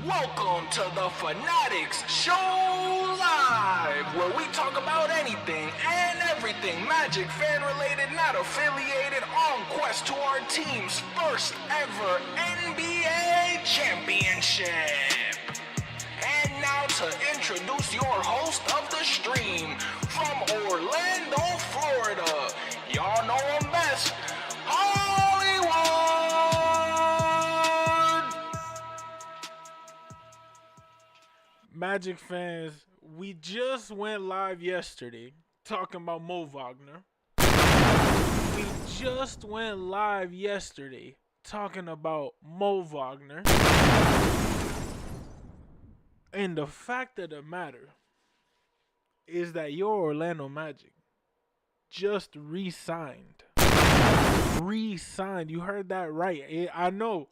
Welcome to the Fannattics Show Live, where we talk about anything and everything Magic fan related, not affiliated, on quest to our team's first ever NBA championship. And now to introduce your host of the stream, from Orlando, Florida, y'all know him best, Hollywood! Magic fans, we just went live yesterday talking about Mo Wagner. We just went live yesterday talking about Mo Wagner. And the fact of the matter is that your Orlando Magic just re-signed. Re-signed. You heard that right. I know.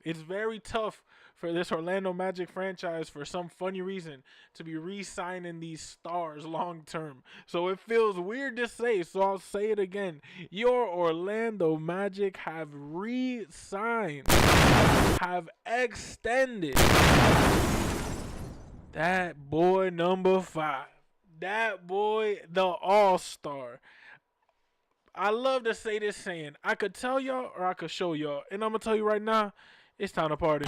It's very tough for this Orlando Magic franchise for some funny reason to be re-signing these stars long term. So it feels weird to say, so I'll say it again. Your Orlando Magic have re-signed, have extended that boy number 5. That boy, the all-star. I love to say this saying, I could tell y'all or I could show y'all. And I'm going to tell you right now, it's time to party.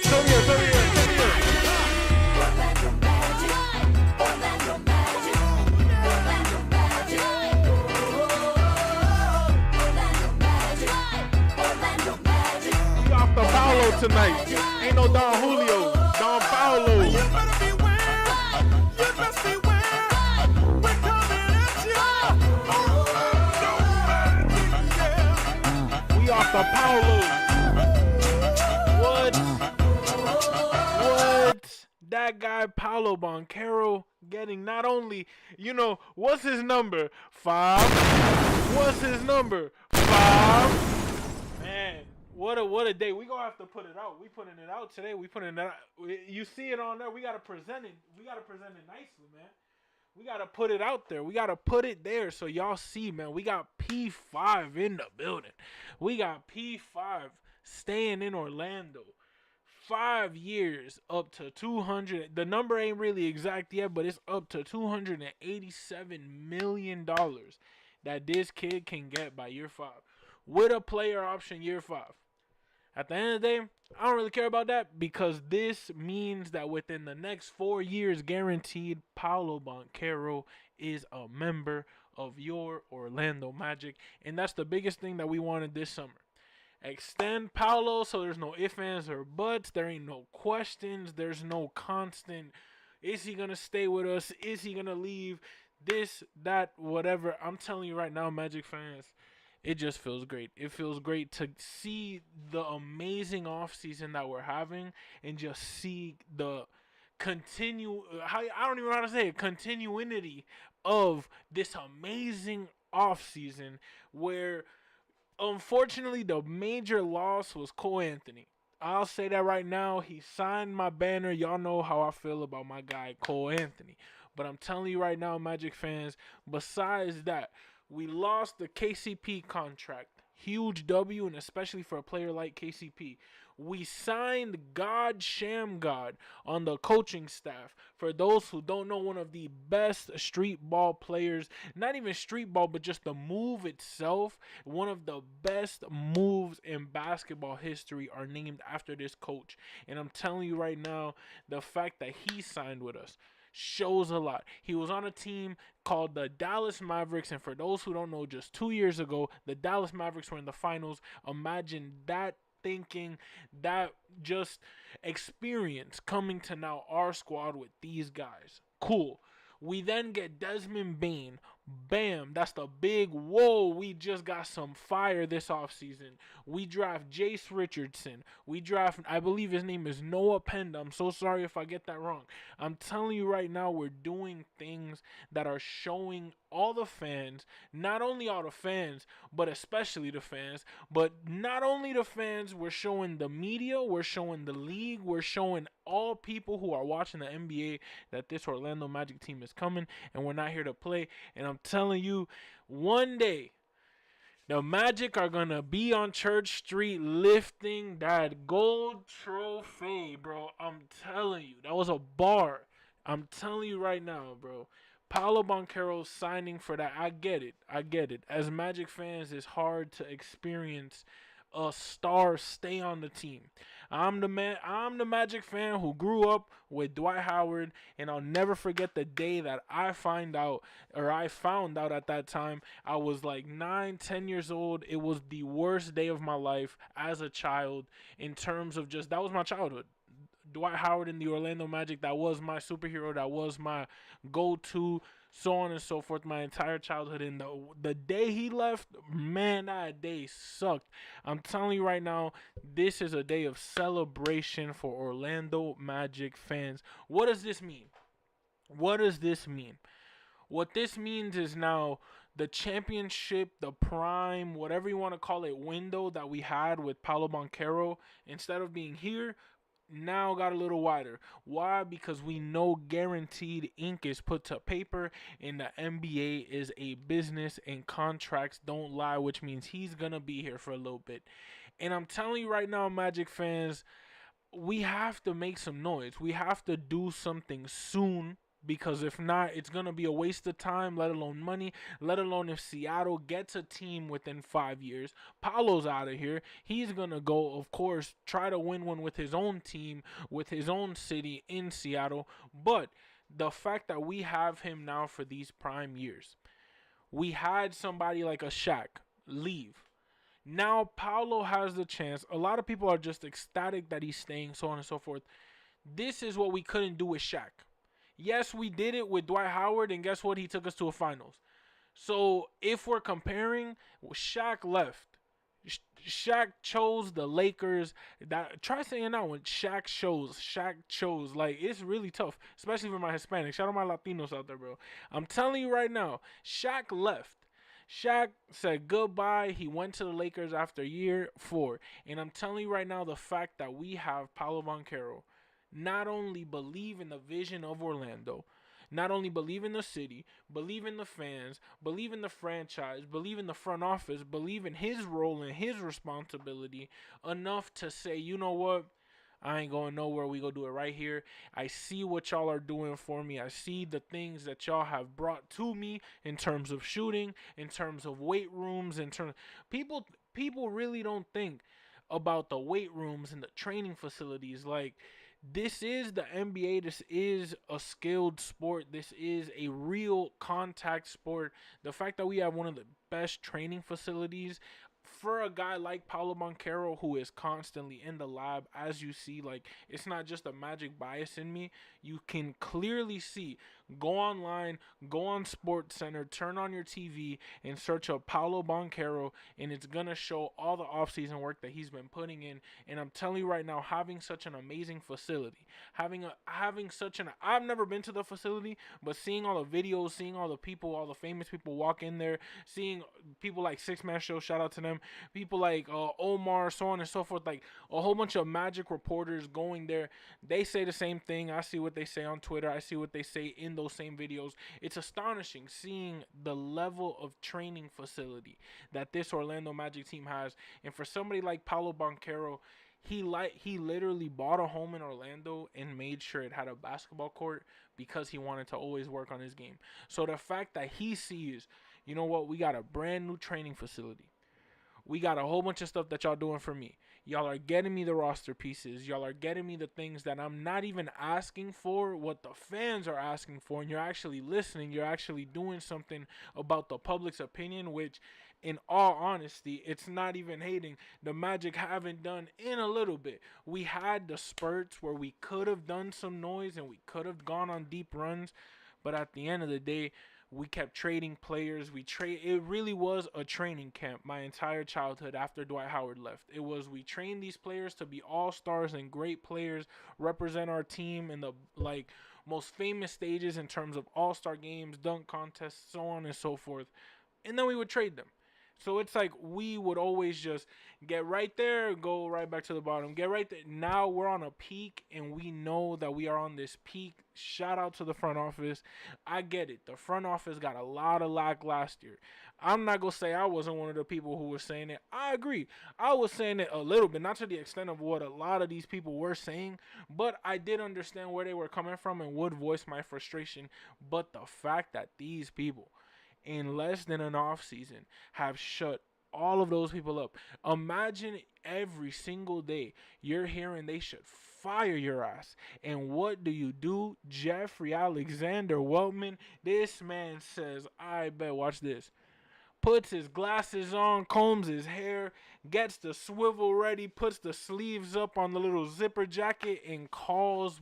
Tonio. We off the PAOLO tonight. Ain't no Don Julio. Don PAOLO. We off the PAOLO. What? That guy PAOLO BANCHERO getting not only, what's his number? 5. What's his number? 5. Man. What a day. We gonna have to put it out. We putting it out today. We putting it out. You see it on there. We gotta present it. We gotta present it nicely, man. We gotta put it out there. We gotta put it there so y'all see, man. We got P5 in the building. We got P5 staying in Orlando. 5 years, up to 200. The number ain't really exact yet, but it's up to $287 million that this kid can get by year 5 with a player option year 5. At the end of the day, I don't really care about that because this means that within the next 4 years, guaranteed, PAOLO BANCHERO is a member of your Orlando Magic. And that's the biggest thing that we wanted this summer. Extend PAOLO so there's no ifs, ands, or buts. There ain't no questions. There's no constant, is he going to stay with us? Is he going to leave? This, that, whatever. I'm telling you right now, Magic fans, it just feels great. It feels great to see the amazing offseason that we're having and just see the I don't even know how to say it, continuity of this amazing offseason where unfortunately the major loss was Cole Anthony. I'll say that right now. He signed my banner. Y'all know how I feel about my guy Cole Anthony. But I'm telling you right now, Magic fans, besides that, we lost the KCP contract. Huge W, and especially for a player like KCP. We signed God Shamgod on the coaching staff. For those who don't know, one of the best street ball players. Not even street ball, but just the move itself. One of the best moves in basketball history are named after this coach. And I'm telling you right now, the fact that he signed with us shows a lot. He was on a team called the Dallas Mavericks, and for those who don't know, just 2 years ago, the Dallas Mavericks were in the finals. Imagine that thinking, that just experience coming to now our squad with these guys. Cool. We then get Desmond Bane. Bam, that's the big whoa. We just got some fire this offseason. We draft Jace Richardson. We draft, I believe his name is Noah Penda. I'm so sorry if I get that wrong. I'm telling you right now, we're doing things that are showing all the fans, not only all the fans, but especially the fans, but not only the fans, we're showing the media, we're showing the league, we're showing all people who are watching the NBA that this Orlando Magic team is coming and we're not here to play. And I'm telling you, one day The Magic are gonna be on Church Street lifting that gold trophy, bro. I'm telling you, that was a bar. I'm telling you right now, bro. Paolo Banchero signing for that. I get it. I get it. As Magic fans, it's hard to experience a star stay on the team. I'm the man. I'm the Magic fan who grew up with Dwight Howard, and I'll never forget the day that I found out at that time. I was like 9, 10 years old. It was the worst day of my life as a child in terms of just that was my childhood. Dwight Howard in the Orlando Magic, that was my superhero, that was my go-to, so on and so forth, my entire childhood. And the day he left, man, that day sucked. I'm telling you right now, this is a day of celebration for Orlando Magic fans. What does this mean? What does this mean? What this means is now the championship, the prime, whatever you want to call it, window that we had with Paolo Banchero, instead of being here, now got a little wider. Why? Because we know guaranteed ink is put to paper, and the NBA is a business and contracts don't lie, which means he's going to be here for a little bit. And I'm telling you right now, Magic fans, we have to make some noise. We have to do something soon, because if not, it's going to be a waste of time, let alone money, let alone if Seattle gets a team within 5 years. Paolo's out of here. He's going to go, of course, try to win one with his own team, with his own city in Seattle. But the fact that we have him now for these prime years, we had somebody like a Shaq leave. Now Paolo has the chance. A lot of people are just ecstatic that he's staying, so on and so forth. This is what we couldn't do with Shaq. Yes, we did it with Dwight Howard, and guess what? He took us to a finals. So if we're comparing, Shaq left. Shaq chose the Lakers. That try saying that one. Shaq chose. Like, it's really tough, especially for my Hispanics. Shout out my Latinos out there, bro. I'm telling you right now, Shaq left. Shaq said goodbye. He went to the Lakers after year 4. And I'm telling you right now, the fact that we have Paolo Banchero not only believe in the vision of Orlando, not only believe in the city, believe in the fans, believe in the franchise, believe in the front office, believe in his role and his responsibility enough to say, you know what? I ain't going nowhere. We go do it right here. I see what y'all are doing for me. I see the things that y'all have brought to me in terms of shooting, in terms of weight rooms, in terms people really don't think about the weight rooms and the training facilities. Like, this is the NBA. This is a skilled sport. This is a real contact sport. The fact that we have one of the best training facilities for a guy like Paolo Banchero, who is constantly in the lab, as you see, like, it's not just a Magic bias in me. You can clearly see. Go online, go on Sports Center, turn on your TV, and search up Paolo Banchero, and it's gonna show all the offseason work that he's been putting in. And I'm telling you right now, having such an amazing facility, I've never been to the facility, but seeing all the videos, seeing all the people, all the famous people walk in there, seeing people like Six Man Show, shout out to them, people like Omar, so on and so forth, like a whole bunch of Magic reporters going there. They say the same thing. I see what they say on Twitter. I see what they say in those same videos. It's astonishing seeing the level of training facility that this Orlando Magic team has. And for somebody like Paolo Banchero, he literally bought a home in Orlando and made sure it had a basketball court because he wanted to always work on his game. So the fact that he sees, you know what, we got a brand new training facility. We got a whole bunch of stuff that y'all doing for me. Y'all are getting me the roster pieces. Y'all are getting me the things that I'm not even asking for, what the fans are asking for. And you're actually listening. You're actually doing something about the public's opinion, which, in all honesty, it's not even hating. The Magic haven't done in a little bit. We had the spurts where we could have done some noise and we could have gone on deep runs. But at the end of the day, we kept trading players. It really was a training camp my entire childhood after Dwight Howard left. It was, we trained these players to be all-stars and great players, represent our team in the most famous stages in terms of all-star games, dunk contests, so on and so forth. And then we would trade them. So it's like we would always just get right there, go right back to the bottom, get right there. Now we're on a peak, and we know that we are on this peak. Shout out to the front office. I get it. The front office got a lot of lack last year. I'm not going to say I wasn't one of the people who was saying it. I agree. I was saying it a little bit, not to the extent of what a lot of these people were saying, but I did understand where they were coming from and would voice my frustration. But the fact that these people, in less than an off season, have shut all of those people up. Imagine every single day you're hearing they should fire your ass. And what do? Jeffrey Alexander Weltman, this man says, I bet, watch this. Puts his glasses on, combs his hair, gets the swivel ready, puts the sleeves up on the little zipper jacket, and calls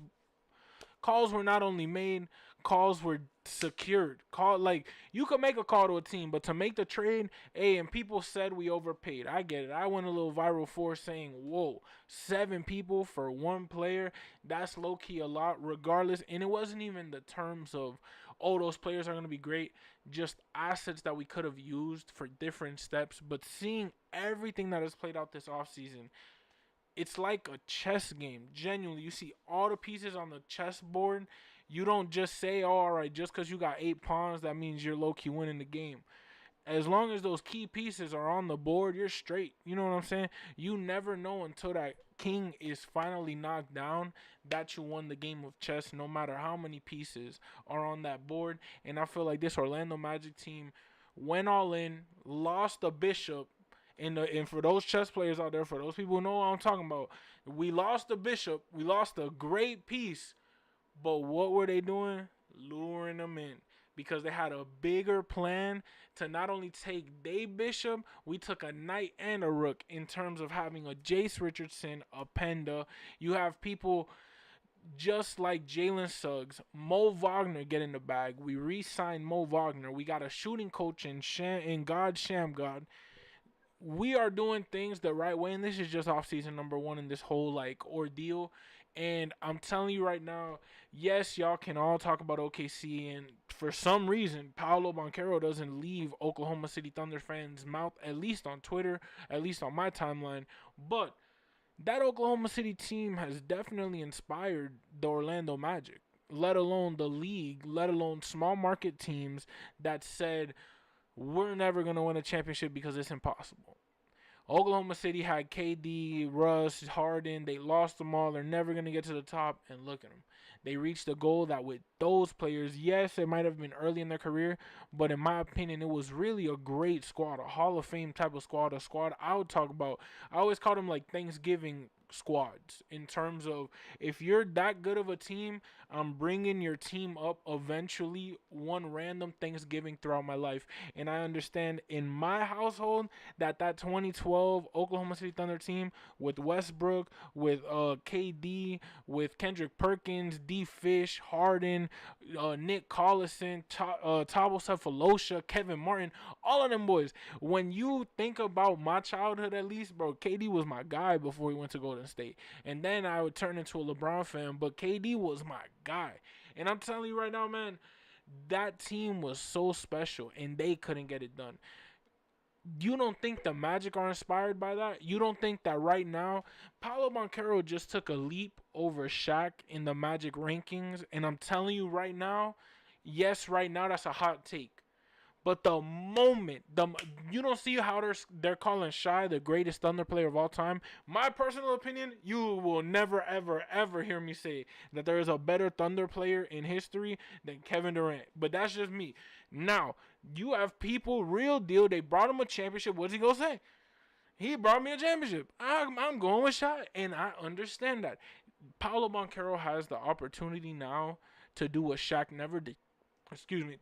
were not only made, calls were secured. Like, you could make a call to a team, but to make the trade, hey, and people said we overpaid. I get it. I went a little viral for saying, whoa, 7 people for 1 player. That's low-key a lot regardless. And it wasn't even the terms of, oh, those players are going to be great. Just assets that we could have used for different steps. But seeing everything that has played out this offseason, it's like a chess game. Genuinely, you see all the pieces on the chessboard. You don't just say, oh, all right, just because you got 8 pawns, that means you're low-key winning the game. As long as those key pieces are on the board, you're straight. You know what I'm saying? You never know until that king is finally knocked down that you won the game of chess, no matter how many pieces are on that board. And I feel like this Orlando Magic team went all in, lost the bishop. And for those chess players out there, for those people who know what I'm talking about, we lost the bishop. We lost a great piece. But what were they doing? Luring them in. Because they had a bigger plan to not only take their bishop, we took a knight and a rook in terms of having a Jace Richardson, a Penda. You have people just like Jalen Suggs, Mo Wagner get in the bag. We re-signed Mo Wagner. We got a shooting coach in God Shamgod. We are doing things the right way, and this is just off-season number 1 in this whole, like, ordeal. And I'm telling you right now, yes, y'all can all talk about OKC, and for some reason, PAOLO BANCHERO doesn't leave Oklahoma City Thunder fans' mouth, at least on Twitter, at least on my timeline. But that Oklahoma City team has definitely inspired the Orlando Magic, let alone the league, let alone small market teams that said, we're never going to win a championship because it's impossible. Oklahoma City had KD, Russ, Harden. They lost them all. They're never going to get to the top. And look at them. They reached a goal that with those players, yes, it might have been early in their career, but in my opinion, it was really a great squad, a Hall of Fame type of squad, a squad I would talk about. I always call them like Thanksgiving squads in terms of if you're that good of a team, I'm bringing your team up eventually one random Thanksgiving throughout my life. And I understand in my household that 2012 Oklahoma City Thunder team with Westbrook, with KD, with Kendrick Perkins, D. Fish, Harden, Nick Collison, Thabo Sefolosha, Kevin Martin, all of them boys. When you think about my childhood, at least, bro, KD was my guy before he went to Golden State. And then I would turn into a LeBron fan, but KD was my guy. And I'm telling you right now, man, that team was so special, and they couldn't get it done. You don't think the Magic are inspired by that? You don't think that right now, PAOLO BANCHERO just took a leap over Shaq in the Magic rankings, and I'm telling you right now, yes, right now that's a hot take. But the moment, you don't see how they're calling Shai the greatest Thunder player of all time. My personal opinion, you will never, ever, ever hear me say that there is a better Thunder player in history than Kevin Durant. But that's just me. Now, you have people, real deal, they brought him a championship. What's he going to say? He brought me a championship. I'm going with Shai, and I understand that. PAOLO BANCHERO has the opportunity now to do what Shaq never did.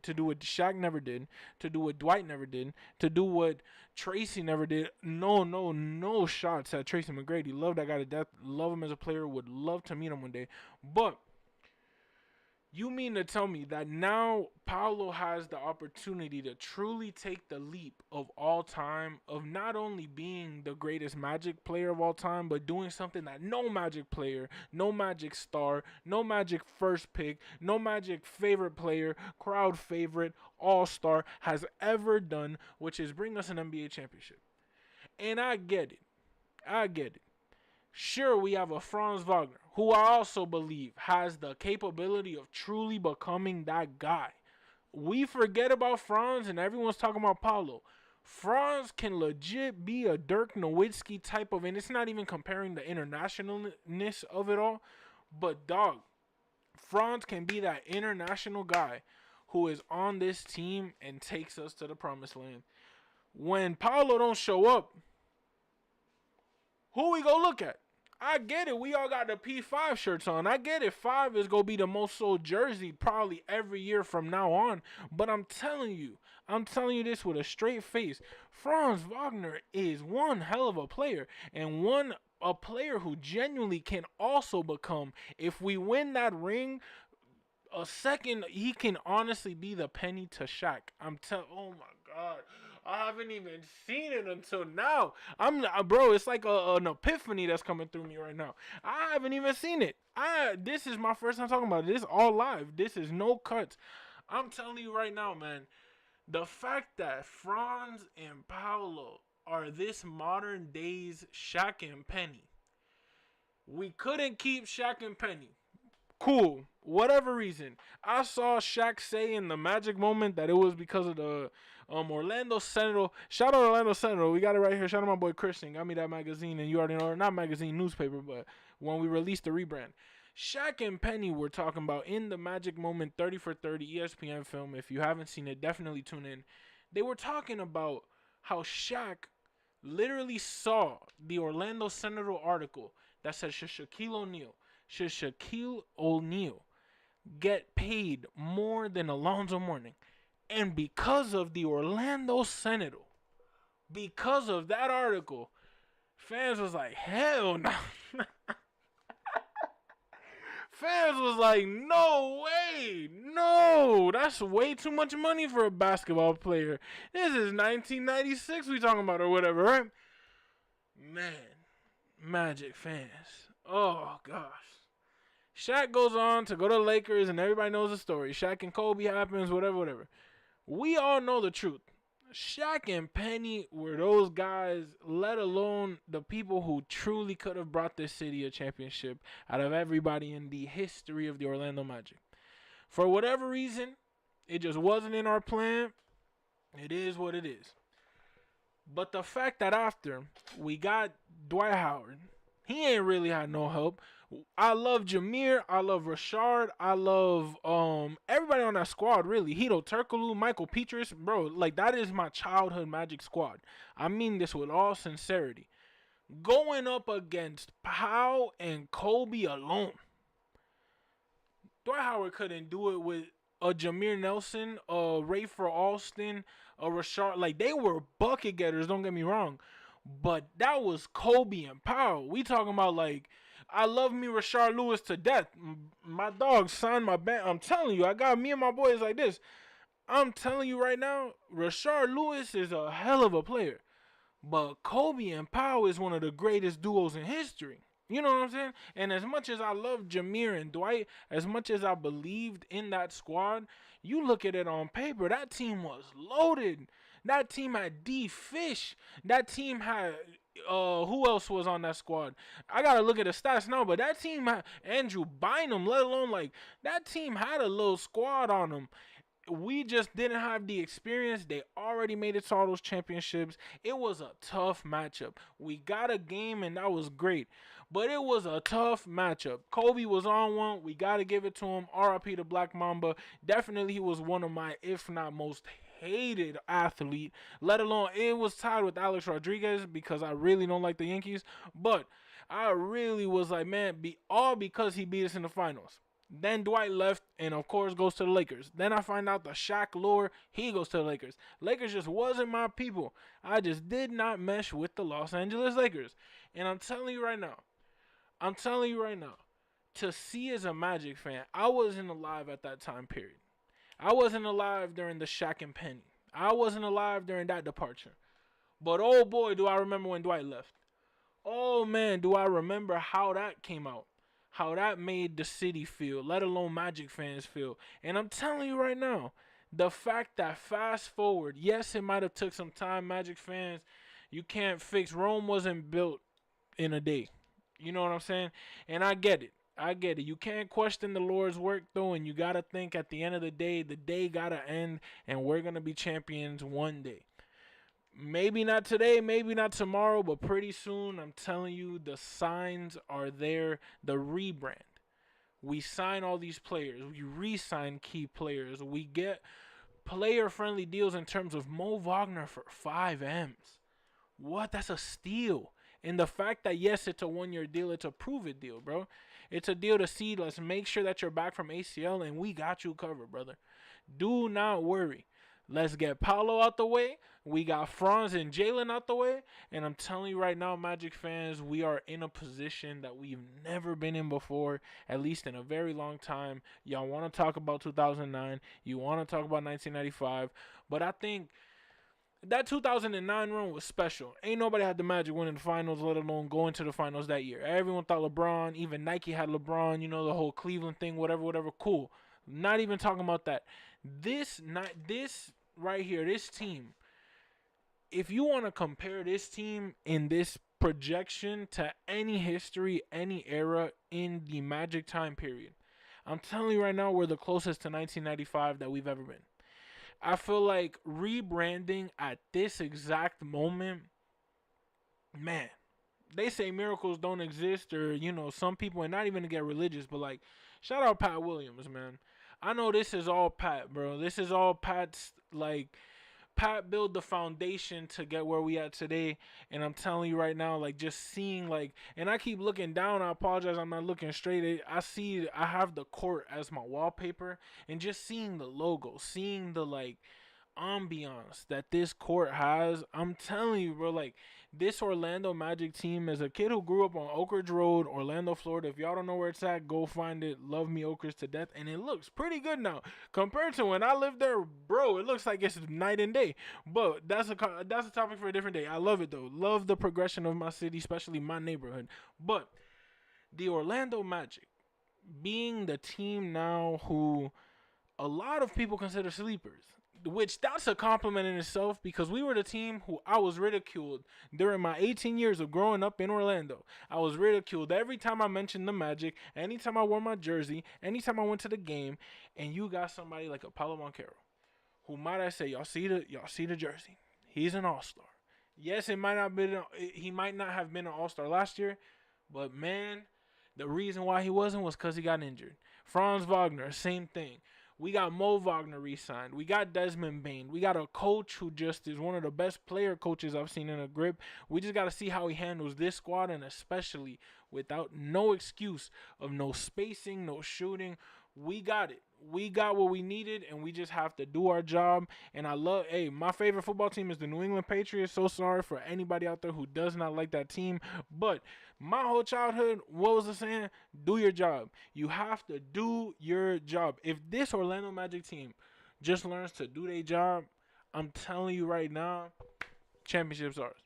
To do what Shaq never did, to do what Dwight never did, to do what Tracy never did. No shots at Tracy McGrady. Love that guy to death. Love him as a player. Would love to meet him one day. But You mean to tell me that now Paolo has the opportunity to truly take the leap of all time, of not only being the greatest Magic player of all time, but doing something that no Magic player, no Magic star, no Magic first pick, no Magic favorite player, crowd favorite, all-star has ever done, which is bring us an NBA championship. And I get it. I get it. Sure, we have a Franz Wagner, who I also believe has the capability of truly becoming that guy. We forget about Franz and everyone's talking about Paolo. Franz can legit be a Dirk Nowitzki type of, and it's not even comparing the internationalness of it all, but dog, Franz can be that international guy who is on this team and takes us to the promised land. When Paolo don't show up, who we go look at? I get it. We all got the P5 shirts on. I get it. 5 is going to be the most sold jersey probably every year from now on. But I'm telling you this with a straight face. Franz Wagner is one hell of a player. And a player who genuinely can also become, if we win that ring, a second, he can honestly be the penny to Shaq. Oh my God. I haven't even seen it until now. Bro, it's like an epiphany that's coming through me right now. I haven't even seen it. This is my first time talking about it. This is all live. This is no cuts. I'm telling you right now, man, the fact that Franz and Paolo are this modern day's Shaq and Penny. We couldn't keep Shaq and Penny. Cool. Whatever reason. I saw Shaq say in the Magic moment that it was because of the Orlando Sentinel. Shout out Orlando Sentinel. We got it right here. Shout out my boy Christian. Got me that magazine, and you already know, not magazine, newspaper, but when we released the rebrand. Shaq and Penny were talking about in the Magic moment 30 for 30 ESPN film. If you haven't seen it, definitely tune in. They were talking about how Shaq literally saw the Orlando Sentinel article that said should Shaquille O'Neal get paid more than Alonzo Mourning? And because of the Orlando Sentinel, because of that article, fans was like, hell no. Fans was like, no way. No, that's way too much money for a basketball player. This is 1996 we talking about or whatever, right? Man, Magic fans. Oh, gosh. Shaq goes on to go to the Lakers, and everybody knows the story. Shaq and Kobe happens, whatever. We all know the truth. Shaq and Penny were those guys, let alone the people who truly could have brought this city a championship out of everybody in the history of the Orlando Magic. For whatever reason, it just wasn't in our plan. It is what it is. But the fact that after we got Dwight Howard, he ain't really had no help. I love Jameer. I love Rashard. I love everybody on that squad, really. Hito Turkoglu, Michael Petrus. Bro, like, that is my childhood Magic squad. I mean this with all sincerity. Going up against Pau and Kobe alone. Dwight Howard couldn't do it with a Jameer Nelson, a Rafer Alston, a Rashard. Like, they were bucket getters, don't get me wrong. But that was Kobe and Pau. We talking about, like, I love me Rashard Lewis to death. My dog signed my band. I'm telling you, I got me and my boys like this. I'm telling you right now, Rashard Lewis is a hell of a player. But Kobe and Pau is one of the greatest duos in history. You know what I'm saying? And as much as I love Jameer and Dwight, as much as I believed in that squad, you look at it on paper, that team was loaded. That team had D. Fish. That team had, who else was on that squad? I got to look at the stats now, but that team had Andrew Bynum, let alone, like, that team had a little squad on them. We just didn't have the experience. They already made it to all those championships. It was a tough matchup. We got a game, and that was great. But it was a tough matchup. Kobe was on one. We got to give it to him. RIP to Black Mamba. Definitely he was one of my, if not most hated athlete. Let alone, it was tied with Alex Rodriguez because I really don't like the Yankees. But I really was like, man, all because he beat us in the finals. Then Dwight left and, of course, goes to the Lakers. Then I find out the Shaq lore, he goes to the Lakers. Lakers just wasn't my people. I just did not mesh with the Los Angeles Lakers. And I'm telling you right now, to see as a Magic fan, I wasn't alive at that time period. I wasn't alive during the Shaq and Penny. I wasn't alive during that departure. But oh boy, do I remember when Dwight left. Oh man, do I remember how that came out. How that made the city feel, let alone Magic fans feel. And I'm telling you right now, the fact that fast forward, yes, it might have took some time, Magic fans, you can't fix. Rome wasn't built in a day. You know what I'm saying? And I get it. I get it. You can't question the Lord's work, though, and you got to think at the end of the day got to end, and we're going to be champions one day. Maybe not today, maybe not tomorrow, but pretty soon, I'm telling you, the signs are there. The rebrand. We sign all these players. We re-sign key players. We get player-friendly deals in terms of Mo Wagner for 5 M's. What? That's a steal. And the fact that, yes, it's a one-year deal, it's a prove-it deal, bro. It's a deal to see. Let's make sure that you're back from ACL, and we got you covered, brother. Do not worry. Let's get PAOLO out the way. We got Franz and Jalen out the way. And I'm telling you right now, Magic fans, we are in a position that we've never been in before, at least in a very long time. Y'all want to talk about 2009. You want to talk about 1995. But I think that 2009 run was special. Ain't nobody had the Magic winning the finals, let alone going to the finals that year. Everyone thought LeBron, even Nike had LeBron, you know, the whole Cleveland thing, whatever, cool. Not even talking about that. This right here, this team, if you want to compare this team in this projection to any history, any era in the Magic time period, I'm telling you right now, we're the closest to 1995 that we've ever been. I feel like rebranding at this exact moment, man, they say miracles don't exist, or, you know, some people, and not even to get religious, but like, shout out Pat Williams, man. I know this is all Pat, bro. This is all Pat's, like, Pat built the foundation to get where we at today. And I'm telling you right now, like, just seeing, like, and I keep looking down. I apologize, I'm not looking straight. I have the court as my wallpaper, and just seeing the logo, seeing the, like, ambiance that this court has. I'm telling you, bro, like, this Orlando Magic team, as a kid who grew up on Oak Ridge Road, Orlando, Florida, if y'all don't know where it's at, go find it. Love me Oak Ridge to death. And it looks pretty good now compared to when I lived there, bro. It looks like it's night and day. But that's a topic for a different day. I love it though. Love the progression of my city, especially my neighborhood. But the Orlando Magic being the team now who a lot of people consider sleepers, which that's a compliment in itself, because we were the team who I was ridiculed during my 18 years of growing up in Orlando. I was ridiculed every time I mentioned the Magic, anytime I wore my jersey, anytime I went to the game. And you got somebody like a Paolo Banchero, who, might I say, y'all see the jersey. He's an all-star. Yes, he might not have been an all-star last year, but man, the reason why he wasn't was because he got injured. Franz Wagner, same thing. We got Mo Wagner re-signed. We got Desmond Bain. We got a coach who just is one of the best player coaches I've seen in a grip. We just got to see how he handles this squad, and especially without no excuse of no spacing, no shooting. We got it. We got what we needed, and we just have to do our job. And my favorite football team is the New England Patriots. So sorry for anybody out there who does not like that team. But my whole childhood, what was I saying? Do your job. You have to do your job. If this Orlando Magic team just learns to do their job, I'm telling you right now, championship's ours.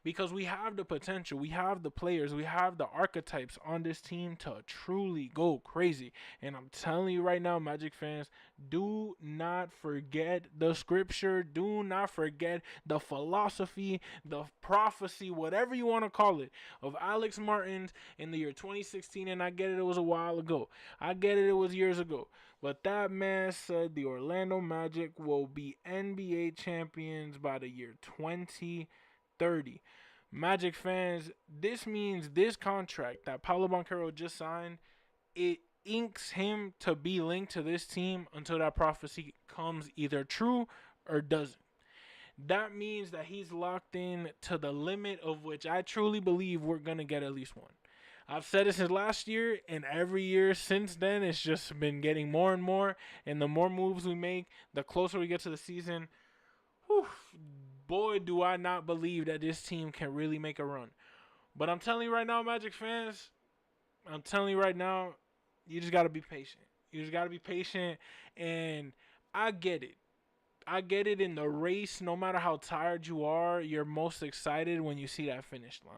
Because we have the potential, we have the players, we have the archetypes on this team to truly go crazy. And I'm telling you right now, Magic fans, do not forget the scripture. Do not forget the philosophy, the prophecy, whatever you want to call it, of Alex Martins in the year 2016. And I get it was a while ago. I get it was years ago. But that man said the Orlando Magic will be NBA champions by the year 2030. Magic fans, this means this contract that Paolo Banchero just signed, it inks him to be linked to this team until that prophecy comes either true or doesn't. That means that he's locked in to the limit of which I truly believe we're going to get at least one. I've said it since last year, and every year since then, it's just been getting more and more. And the more moves we make, the closer we get to the season. Whew, boy, do I not believe that this team can really make a run. But I'm telling you right now, Magic fans, I'm telling you right now, You just got to be patient. You just got to be patient. And I get it. I get it in the race. No matter how tired you are, you're most excited when you see that finish line.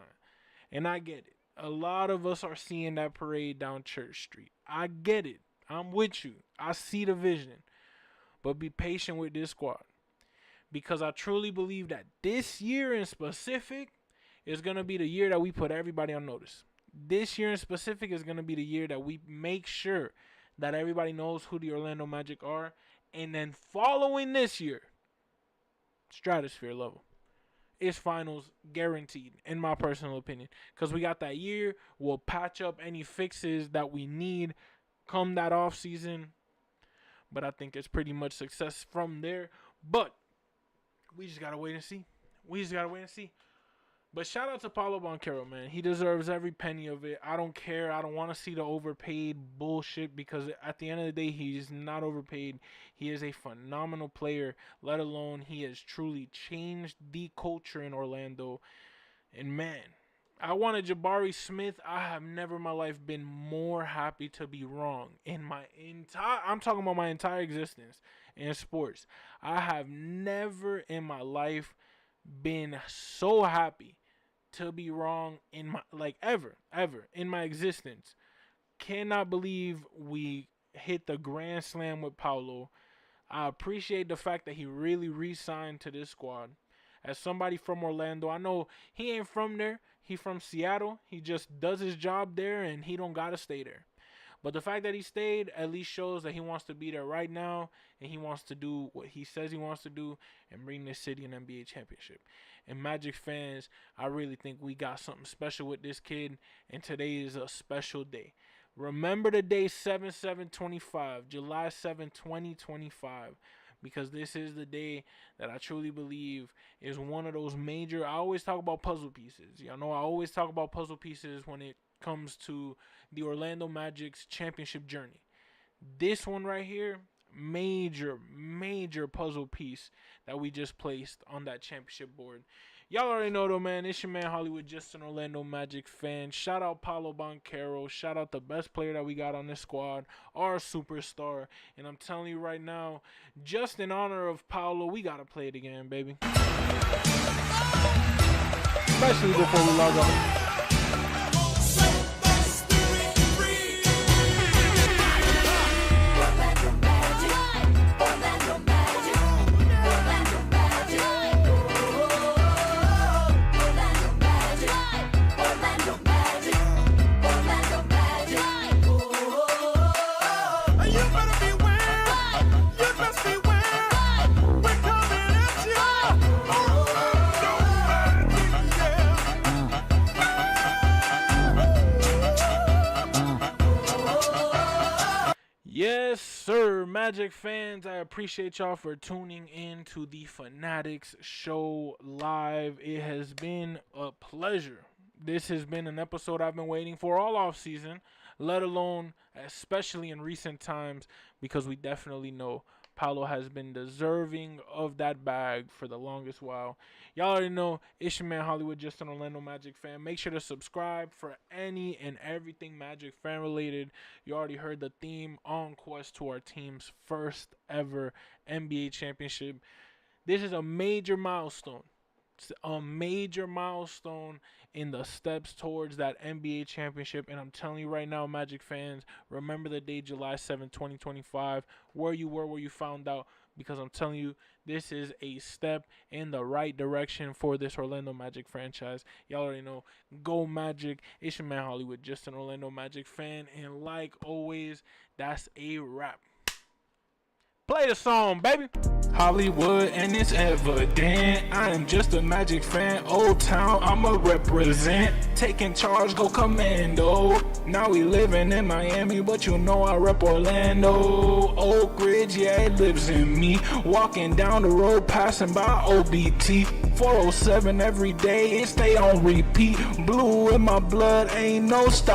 And I get it. A lot of us are seeing that parade down Church Street. I get it. I'm with you. I see the vision. But be patient with this squad. Because I truly believe that this year in specific is going to be the year that we put everybody on notice. This year in specific is going to be the year that we make sure that everybody knows who the Orlando Magic are. And then following this year, stratosphere level. It's finals guaranteed, in my personal opinion. Because we got that year. We'll patch up any fixes that we need come that off season. But I think it's pretty much success from there. But we just got to wait and see. But shout out to PAOLO BANCHERO, man. He deserves every penny of it. I don't care. I don't want to see the overpaid bullshit because at the end of the day, he's not overpaid. He is a phenomenal player, let alone he has truly changed the culture in Orlando. And, man, I wanted Jabari Smith. I have never in my life been more happy to be wrong. I'm talking about my entire existence in sports. I have never in my life been so happy to be wrong in my ever in my existence. Cannot believe we hit the grand slam with PAOLO. I appreciate the fact that he really re-signed to this squad. As somebody from Orlando, I know he ain't from there. He from Seattle. He just does his job there and he don't gotta stay there. But the fact that he stayed at least shows that he wants to be there right now and he wants to do what he says he wants to do and bring this city an NBA championship. And Magic fans, I really think we got something special with this kid, and today is a special day. Remember the day 7/7/25, July 7, 2025, because this is the day that I truly believe is one of those major, I always talk about puzzle pieces. Y'all know I always talk about puzzle pieces when it comes to the Orlando Magic's championship journey. This one right here, major puzzle piece that we just placed on that championship board. Y'all already know though, man. It's your man Hollywood, just an Orlando Magic fan. Shout out PAOLO BANCHERO. Shout out the best player that we got on this squad, our superstar. And I'm telling you right now, just in honor of PAOLO, we gotta play it again, baby. Especially before we log off. Yes, sir, Magic fans, I appreciate y'all for tuning in to the Fannattics show live. It has been a pleasure. This has been an episode I've been waiting for all off season, let alone especially in recent times, because we definitely know PAOLO has been deserving of that bag for the longest while. Y'all already know, it's your man Hollywood, just an Orlando Magic fan. Make sure to subscribe for any and everything Magic fan related. You already heard the theme, on quest to our team's first ever NBA championship. This is a major milestone. It's a major milestone in the steps towards that NBA championship. And I'm telling you right now, Magic fans, remember the day July 7, 2025, where you were, where you found out, because I'm telling you, this is a step in the right direction for this Orlando Magic franchise. Y'all already know, go Magic. It's your man Hollywood, just an Orlando Magic fan. And like always, that's a wrap. Play the song, baby. Hollywood, and it's evident I am just a Magic fan. Old Town, I'ma represent. Taking charge, go commando. Now we living in Miami, but you know I rep Orlando. Oak Ridge, yeah, it lives in me. Walking down the road, passing by OBT. 407 every day, it stay on repeat. Blue in my blood, ain't no stop.